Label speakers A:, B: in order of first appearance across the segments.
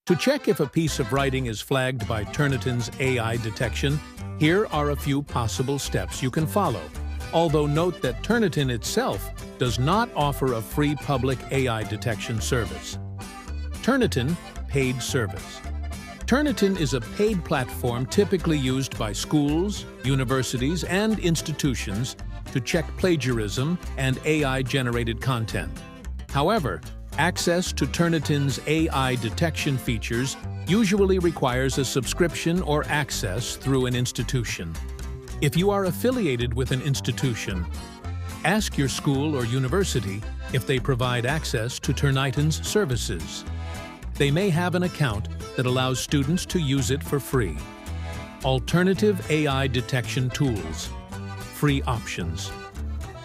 A: To check if a piece of writing is flagged by Turnitin's AI detection, here are a few possible steps you can follow. Although note that Turnitin itself does not offer a free public AI detection service. Turnitin Paid Service. Turnitin is a paid platform typically used by schools, universities, and institutions to check plagiarism and AI-generated content. However, access to Turnitin's AI detection features usually requires a subscription or access through an institution. If you are affiliated with an institution, ask your school or university if they provide access to Turnitin's services. They may have an account that allows students to use it for free. Alternative AI detection tools. Free options.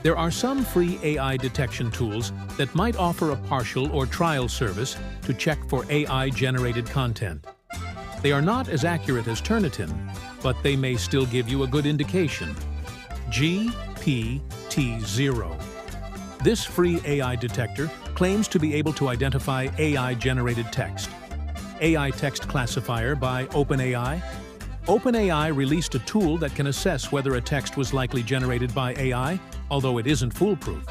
A: There are some free AI detection tools that might offer a partial or trial service to check for AI-generated content. They are not as accurate as Turnitin, but they may still give you a good indication. GPT-0. This free AI detector claims to be able to identify AI-generated text. AI text classifier by OpenAI. OpenAI released a tool that can assess whether a text was likely generated by AI, although it isn't foolproof.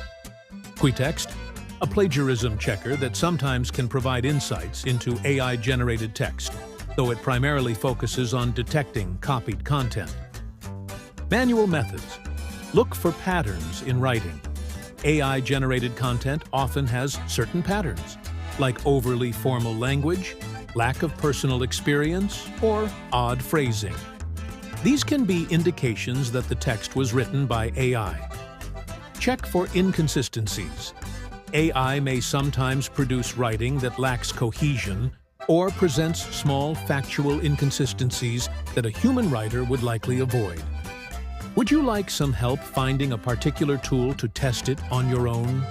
A: Quitext, a plagiarism checker that sometimes can provide insights into AI-generated text, though it primarily focuses on detecting copied content. Manual methods. Look for patterns in writing. AI-generated content often has certain patterns, like overly formal language, lack of personal experience, or odd phrasing. These can be indications that the text was written by AI. Check for inconsistencies. AI may sometimes produce writing that lacks cohesion or presents small factual inconsistencies that a human writer would likely avoid. Would you like some help finding a particular tool to test it on your own?